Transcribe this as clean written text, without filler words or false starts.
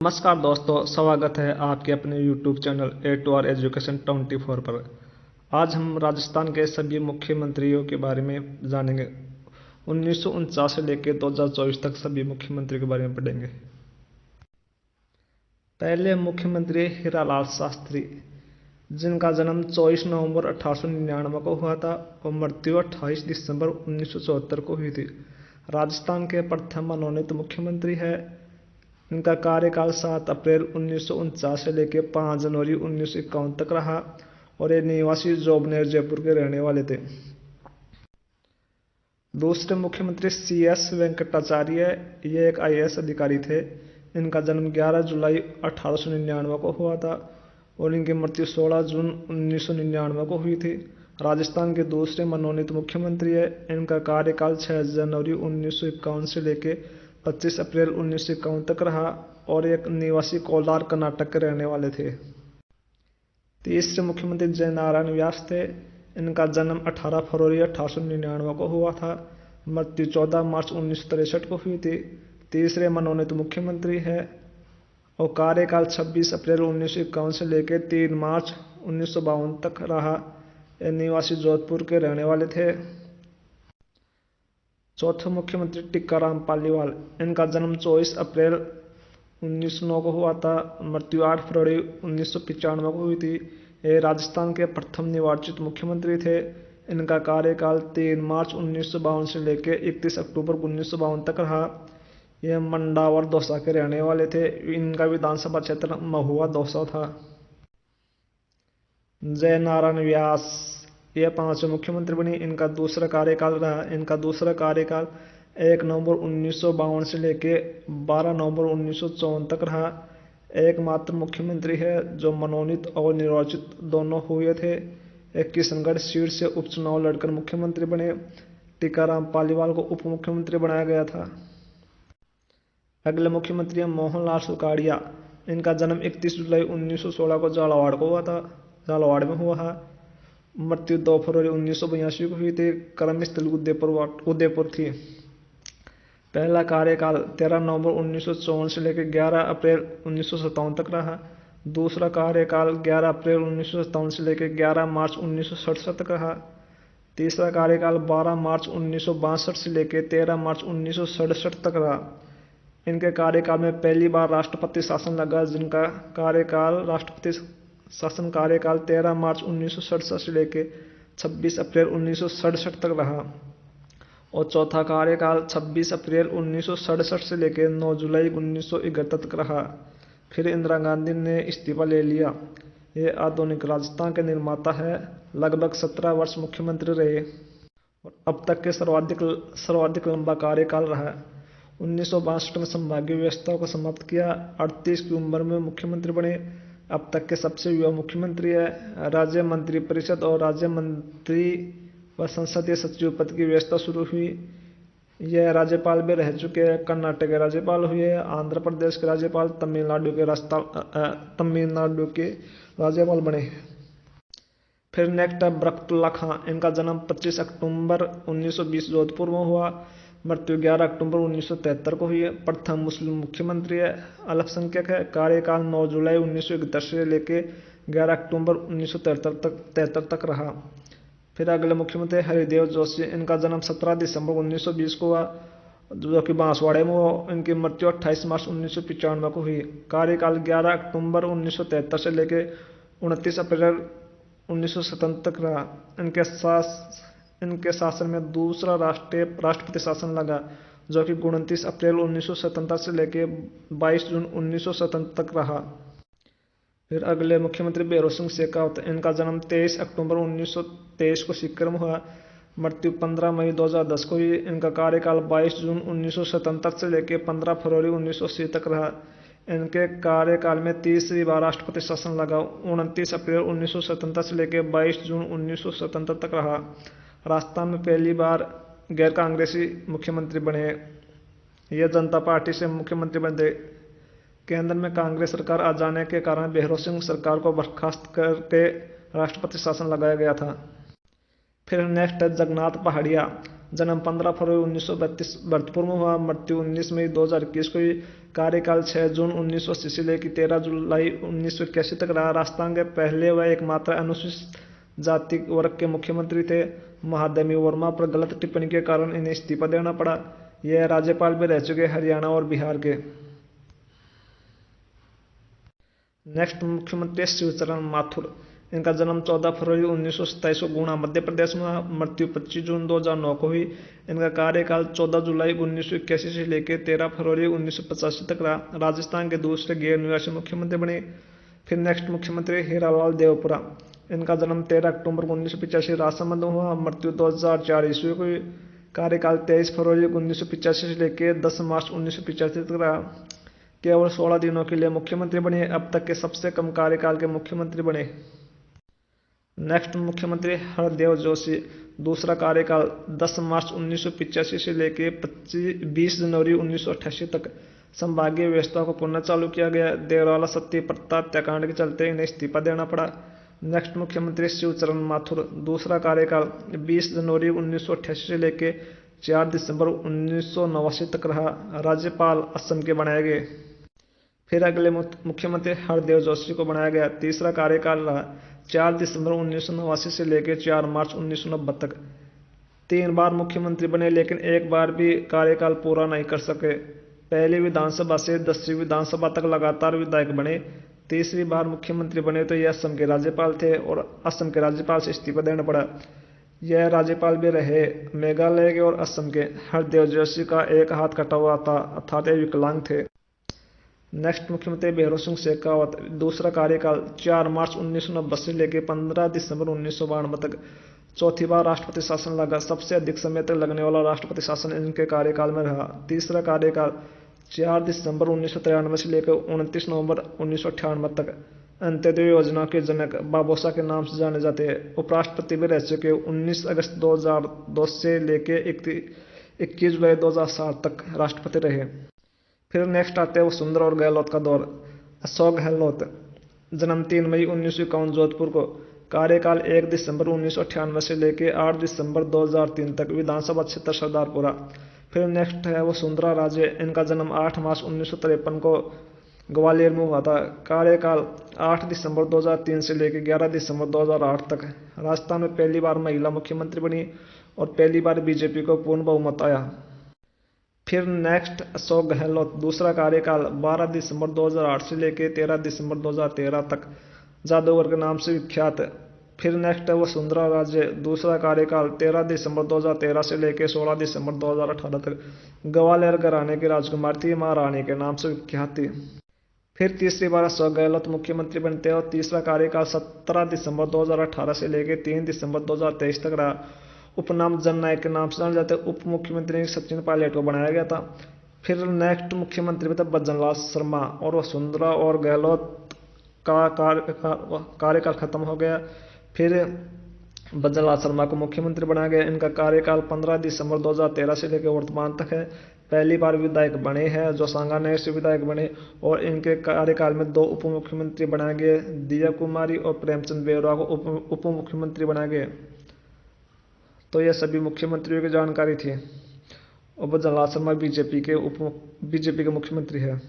नमस्कार दोस्तों, स्वागत है आपके अपने YouTube channel A two R education 24 पर। आज हम राजस्थान के सभी मुख्यमंत्रियों के बारे में जानेंगे। 1949 से लेकर 2024 तक सभी मुख्यमंत्रियों के बारे में पढ़ेंगे। पहले मुख्यमंत्री हीरालाल शास्त्री, जिनका जन्म 24 नवंबर 1899 को हुआ था और मृत्यु 28 दिसंबर 1974 को हुई थी। राजस्थान के प्रथम मनोनीत मुख्यमंत्री है। इनका कार्यकाल 7 अप्रैल 1949 से लेकर 5 जनवरी 1951 तक रहा और ये निवासी जोबनेर जयपुर के रहने वाले थे। दूसरे मुख्यमंत्री CS वेंकटाचार्य, ये एक IAS अधिकारी थे। इनका जन्म 11 जुलाई 1899 को हुआ था और इनकी मृत्यु 16 जून 1999 को हुई थी। राजस्थान के दूसरे मनोनीत मुख्यमंत्री है। इनका कार्यकाल 6 जनवरी 1951 से लेकर 25 अप्रैल 1951 तक रहा और एक निवासी कोलार कर्नाटक के रहने वाले थे। तीसरे मुख्यमंत्री जयनारायण व्यास थे। इनका जन्म 18 फरवरी 1899 को हुआ था। मृत्यु 14 मार्च 1963 को हुई थी। तीसरे मनोनीत मुख्यमंत्री है और कार्यकाल 26 अप्रैल 1951 से लेकर 3 मार्च 1952 तक रहा। ये निवासी जोधपुर के रहने वाले थे। चौथे मुख्यमंत्री टीकाराम पालीवाल, इनका जन्म 24 अप्रैल 1909 को हुआ था। मृत्यु 8 फरवरी 1995 को हुई थी। ये राजस्थान के प्रथम निर्वाचित मुख्यमंत्री थे। इनका कार्यकाल 3 मार्च 1952 से लेकर 31 अक्टूबर 1952 तक रहा। यह मंडावर दौसा के रहने वाले थे। इनका विधानसभा क्षेत्र महुआ दौसा था। जयनारायण व्यास, यह 5वें मुख्यमंत्री बनी। इनका दूसरा कार्यकाल रहा। इनका दूसरा कार्यकाल 1 नवंबर 1952 से लेकर 12 नवंबर 1954 तक रहा। एकमात्र मुख्यमंत्री है जो मनोनीत और निर्वाचित दोनों हुए थे। एक किशनगढ़ सीट से उपचुनाव लड़कर मुख्यमंत्री बने। टीकाराम पालीवाल को उप मुख्यमंत्री बनाया गया था। अगले मुख्यमंत्री हैं मोहनलाल सुखाड़िया। इनका जन्म 31 जुलाई 1916 को झालावाड़ में हुआ है। मृत्यु 2 फरवरी 1982 को हुई थी। कर्मस्थल उदयपुर थी। पहला कार्यकाल 13 नवंबर 1954 से लेकर 11 अप्रैल 1957 तक रहा। दूसरा कार्यकाल 11 अप्रैल 1957 से लेकर 11 मार्च 1967 तक रहा। तीसरा कार्यकाल 12 मार्च 1962 से लेकर 13 मार्च 1967 तक रहा। इनके कार्यकाल में पहली बार राष्ट्रपति शासन लगा, जिनका राष्ट्रपति शासन कार्यकाल 13 मार्च 1967 से लेकर 26 अप्रैल 1967 तक रहा और चौथा कार्यकाल 26 अप्रैल 1967 से लेकर 9 जुलाई 1971 तक रहा। फिर इंदिरा गांधी ने इस्तीफा ले लिया। ये आधुनिक राजस्थान के निर्माता है। लगभग 17 वर्ष मुख्यमंत्री रहे और अब तक के सर्वाधिक लंबा कार्यकाल रहा। 1962 में संभागीय व्यवस्था को समाप्त किया। 38 की उम्र में मुख्यमंत्री बने। अब तक के सबसे युवा मुख्यमंत्री है। राज्य मंत्रिपरिषद और राज्य मंत्री व संसदीय सचिव पद की व्यवस्था शुरू हुई। यह राज्यपाल भी रह चुके हैं। कर्नाटक के राज्यपाल हुए, आंध्र प्रदेश के राज्यपाल, तमिलनाडु के राज्यपाल बने। फिर नेक्स्ट है बरकतुल्ला खां। इनका जन्म 25 अक्टूबर 1920 जोधपुर में हुआ। मृत्यु 11 अक्टूबर 1973 को हुई है। प्रथम मुस्लिम मुख्यमंत्री है। अल्पसंख्यक है। कार्यकाल 9 जुलाई 1971 से लेकर 11 अक्टूबर 1973 तक रहा। फिर अगले मुख्यमंत्री हरिदेव जोशी। इनका जन्म 17 दिसंबर 1920 को हुआ, जो कि बांसवाड़े में हुआ। इनकी मृत्यु 28 मार्च 1995 को हुई। कार्यकाल 11 अक्टूबर 1973 से लेकर 29 अप्रैल 1957 तक रहा। इनके शासन में दूसरा राष्ट्रपति शासन लगा, जो कि 29 अप्रैल 1977 से लेकर 22 जून 1977 तक रहा। फिर अगले मुख्यमंत्री भैरों सिंह शेखावत। इनका जन्म 23 अक्टूबर 1923 को सीकर में हुआ। मृत्यु 15 मई 2010 को हुई। इनका कार्यकाल 22 जून 1977 से लेकर 15 फरवरी 1980 तक रहा। इनके कार्यकाल में तीसरी बार राष्ट्रपति शासन लगा। 29 अप्रैल 1977 से लेकर 22 जून 1977 तक रहा। राजस्थान में पहली बार गैर कांग्रेसी मुख्यमंत्री बने। यह जनता पार्टी से मुख्यमंत्री बने। केंद्र में कांग्रेस सरकार आ जाने के कारण भैरों सिंह सरकार को बर्खास्त करके राष्ट्रपति शासन लगाया गया था। फिर नेक्स्ट है जगन्नाथ पहाड़िया। जन्म 15 फरवरी 1932 भरतपुर में हुआ। मृत्यु 19 मई 2021 को हुई। कार्यकाल 6 जून 1980 से लेकर 13 जुलाई 1981 तक रहा। राजस्थान के पहले व एकमात्र अनुसूचित जाति वर्ग के मुख्यमंत्री थे। महादेवी वर्मा पर गलत टिप्पणी के कारण इन्हें इस्तीफा देना पड़ा। यह राज्यपाल भी रह चुके हरियाणा और बिहार के। नेक्स्ट मुख्यमंत्री शिवचरण माथुर। इनका जन्म 14 फरवरी 1927 को गुना मध्य प्रदेश में हुआ। मृत्यु 25 जून 2009 को हुई। इनका कार्यकाल 14 जुलाई 1981 से लेकर 13 फरवरी 1985 तक रहा। राजस्थान के दूसरे गैर निवासी मुख्यमंत्री बने। फिर नेक्स्ट मुख्यमंत्री हीरालाल देवपुरा। इनका जन्म 13 अक्टूबर 1985 राजसमंद में हुआ। मृत्यु 2004 ईस्वी को हुई। कार्यकाल 23 फरवरी 1985 से लेकर 10 मार्च 1985 तक रहा। केवल 16 दिनों के लिए मुख्यमंत्री बने। अब तक के सबसे कम कार्यकाल के मुख्यमंत्री बने। नेक्स्ट मुख्यमंत्री हरदेव जोशी। दूसरा कार्यकाल 10 मार्च 1985 से लेकर 20 जनवरी 1988 तक। संभागीय व्यवस्था को पुनः चालू किया गया। देवराला सत्ती प्रथा हत्याकांड के चलते इन्हें इस्तीफा देना पड़ा। नेक्स्ट मुख्यमंत्री शिवचरण माथुर। दूसरा कार्यकाल 20 जनवरी 1988 से लेकर 4 दिसंबर 1989 तक रहा। राज्यपाल असम के बनाए गए। फिर अगले मुख्यमंत्री हरदेव जोशी को बनाया गया। तीसरा कार्यकाल रहा 4 दिसंबर 1989 से लेकर 4 मार्च 1990 तक। 3 बार मुख्यमंत्री बने लेकिन एक बार भी कार्यकाल पूरा नहीं कर सके। पहली विधानसभा से 10वीं विधानसभा तक लगातार विधायक बने। तीसरी बार मुख्यमंत्री बने तो यह असम के राज्यपाल थे और असम के राज्यपाल से इस्तीफा देना पड़ा। यह राज्यपाल भी रहे मेघालय के और असम के। हरदेव जोशी का एक हाथ कटा हुआ था अर्थात ये विकलांग थे। नेक्स्ट मुख्यमंत्री भैरों सिंह शेखावत। दूसरा कार्यकाल 4 मार्च 1990 से लेकर 15 दिसंबर 1992 तक। चौथी बार राष्ट्रपति शासन लगा। सबसे अधिक समय तक लगने वाला राष्ट्रपति शासन इनके कार्यकाल में रहा। तीसरा कार्यकाल 4 दिसंबर 1993 से लेकर 29 नवंबर 1998 तक। अंत्योदय योजना के जनक बाबोसा के नाम से जाने जाते हैं। उपराष्ट्रपति भी रह चुके। 19 अगस्त 2002 से लेकर 21 जुलाई 2007 तक राष्ट्रपति रहे। फिर नेक्स्ट आते हैं वसुंधरा और गहलोत का दौर। अशोक गहलोत। जन्म 3 मई 1951 जोधपुर को। कार्यकाल 1 दिसंबर 1998 से लेकर 8 दिसंबर 2003 तक। विधानसभा क्षेत्र सरदारपुरा। फिर नेक्स्ट है वसुंधरा राजे। इनका जन्म 8 मार्च 1953 को ग्वालियर में हुआ था। कार्यकाल 8 दिसंबर 2003 से लेकर 11 दिसंबर 2008 तक। राजस्थान में पहली बार महिला मुख्यमंत्री बनी और पहली बार बीजेपी को पूर्ण बहुमत आया। फिर नेक्स्ट अशोक गहलोत। दूसरा कार्यकाल 12 दिसंबर 2008 से लेकर 13 दिसंबर 2013 तक। जादूगर के नाम से विख्यात। फिर नेक्स्ट है वसुंधरा राजे। दूसरा कार्यकाल 13 दिसंबर 2013 से लेकर 16 दिसंबर 2018 तक। ग्वालियर घराने की राजकुमारी थी। महारानी के नाम से विख्यात थी। फिर तीसरी बार अशोक गहलोत मुख्यमंत्री बनते हैं और तीसरा कार्यकाल 17 दिसंबर 2018 से लेकर 3 दिसंबर 2023 तक रहा। उपनाम जननायक के नाम से जाने जाते। उप मुख्यमंत्री सचिन पायलट को बनाया गया था। फिर नेक्स्ट मुख्यमंत्री थे भजनलाल शर्मा और वसुंधरा और गहलोत का कार्यकाल खत्म हो गया। फिर भजनलाल शर्मा को मुख्यमंत्री बनाया गया। इनका कार्यकाल 15 दिसंबर 2013 से लेकर वर्तमान तक है। पहली बार विधायक बने हैं जो सांगानेर से विधायक बने और इनके कार्यकाल में 2 उप मुख्यमंत्री बनाए गए। दिया कुमारी और प्रेमचंद बेउरा को उप मुख्यमंत्री बनाए गए। तो यह सभी मुख्यमंत्रियों की जानकारी थी। और भजनलाल शर्मा बीजेपी के मुख्यमंत्री है।